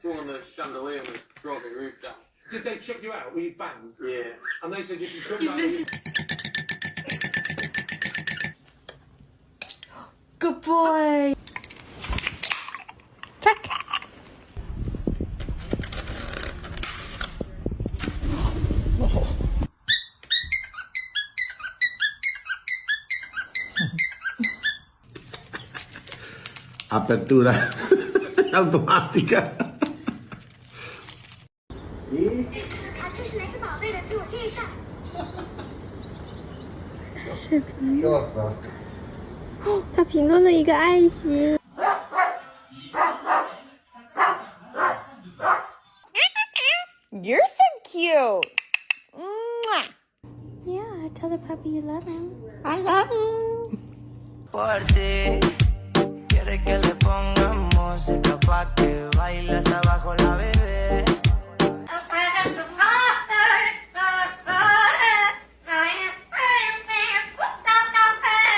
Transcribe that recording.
saw on the chandelier was dropping roof down. Did they check you out? Were you banged? Yeah. And they said if you come back... Good boy. Track. Apertura automática. 这是来自宝贝的自我介绍。视频。他评论了一个爱心。You're so cute. Mwah. Yeah, tell the puppy you love him. I love him. Por ti, quiere que le pongamos música pa' que baile hasta abajo la